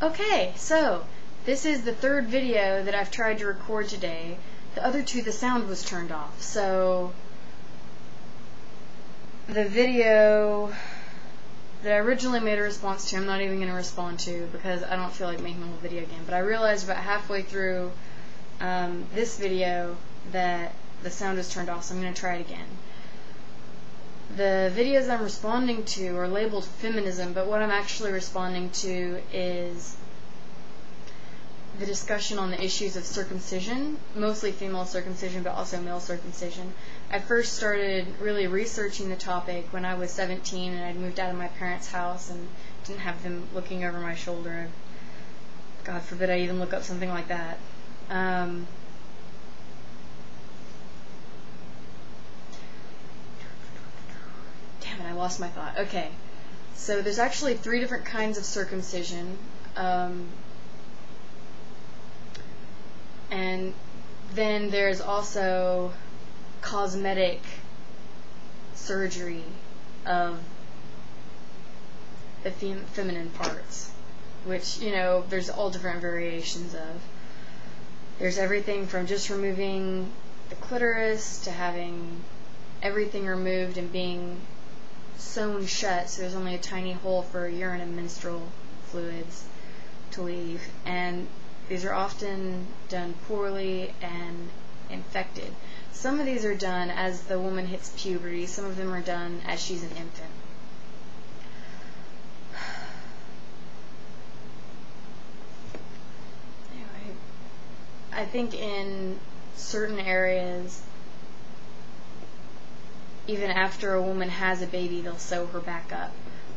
Okay, so this is the third video that I've tried to record today. The other two, the sound was turned off, so the video that I originally made a response to, I'm not even going to respond to because I don't feel like making a whole video again. But I realized about halfway through this video that the sound was turned off, so I'm going to try it again. The videos I'm responding to are labeled feminism, but what I'm actually responding to is the discussion on the issues of circumcision, mostly female circumcision, but also male circumcision. I first started really researching the topic when I was 17 and I'd moved out of my parents' house and didn't have them looking over my shoulder. God forbid I even look up something like that. Damn it, I lost my thought. Okay, so there's actually 3 different kinds of circumcision. And then there's also cosmetic surgery of the feminine parts, which, you know, there's all different variations of. There's everything from just removing the clitoris to having everything removed and being sewn shut, so there's only a tiny hole for urine and menstrual fluids to leave. And these are often done poorly and infected. Some of these are done as the woman hits puberty. Some of them are done as she's an infant. Anyway, I think in certain areas, even after a woman has a baby, they'll sew her back up.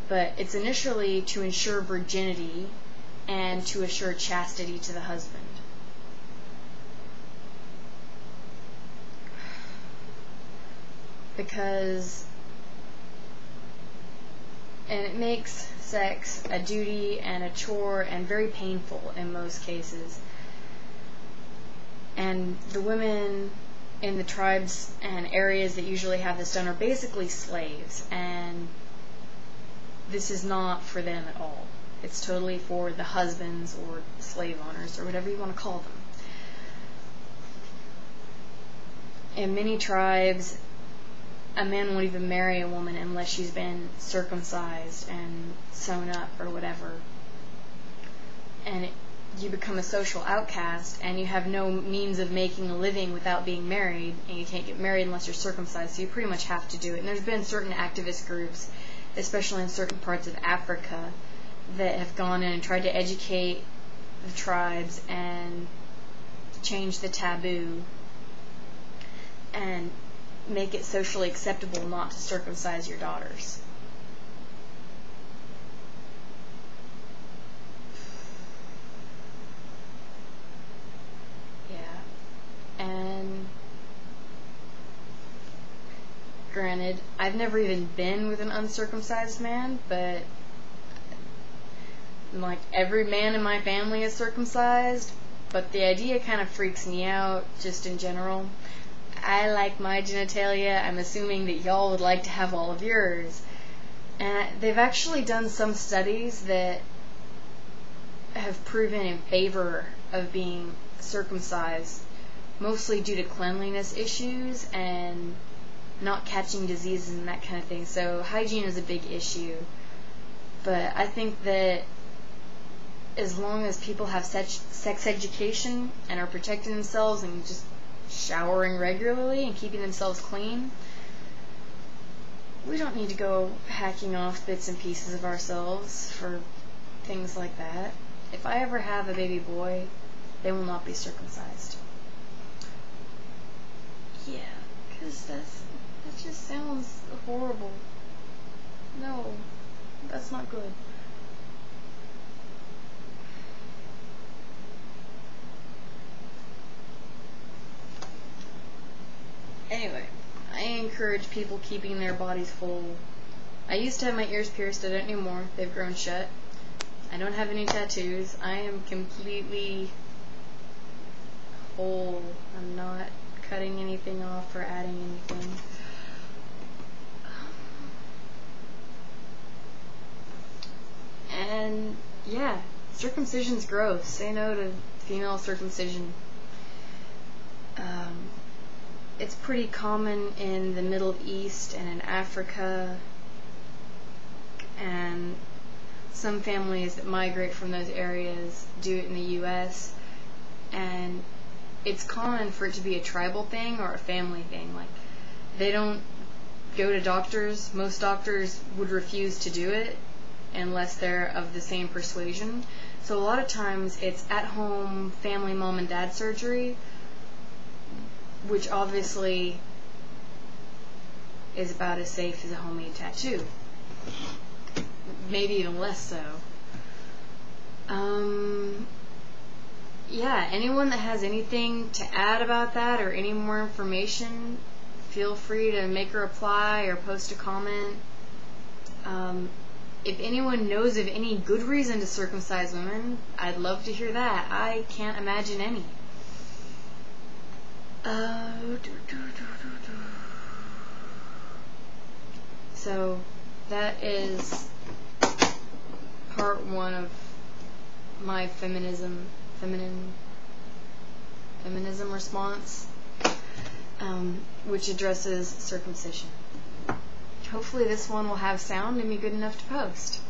But it's initially to ensure virginity and to assure chastity to the husband. And it makes sex a duty and a chore and very painful in most cases. And the women in the tribes and areas that usually have this done are basically slaves, and this is not for them at all. It's totally for the husbands or slave owners or whatever you want to call them. In many tribes, a man won't even marry a woman unless she's been circumcised and sewn up or whatever. And you become a social outcast, and you have no means of making a living without being married, and you can't get married unless you're circumcised, so you pretty much have to do it. And there's been certain activist groups, especially in certain parts of Africa, that have gone in and tried to educate the tribes and change the taboo and make it socially acceptable not to circumcise your daughters. Yeah. And granted, I've never even been with an uncircumcised man, but like every man in my family is circumcised, but the idea kind of freaks me out just in general. I like my genitalia. I'm assuming that y'all would like to have all of yours. And they've actually done some studies that have proven in favor of being circumcised, mostly due to cleanliness issues and not catching diseases and that kind of thing. So hygiene is a big issue. But I think that as long as people have sex education and are protecting themselves and just showering regularly and keeping themselves clean, we don't need to go hacking off bits and pieces of ourselves for things like that. If I ever have a baby boy, they will not be circumcised. Yeah, because that just sounds horrible. No, that's not good. Anyway, I encourage people keeping their bodies whole. I used to have my ears pierced, I don't anymore. They've grown shut. I don't have any tattoos. I am completely whole. I'm not cutting anything off or adding anything. And yeah, Circumcision's gross. Say no to female circumcision. It's pretty common in the Middle East and in Africa, and some families that migrate from those areas do it in the U.S., and it's common for it to be a tribal thing or a family thing. Like, they don't go to doctors. Most doctors would refuse to do it unless they're of the same persuasion. So a lot of times it's at-home family mom and dad surgery, which obviously is about as safe as a homemade tattoo. Maybe even less so. Yeah, anyone that has anything to add about that or any more information, feel free to make a reply or post a comment. If anyone knows of any good reason to circumcise women, I'd love to hear that. I can't imagine any. So that is part one of my feminism response, which addresses circumcision. Hopefully this one will have sound and be good enough to post.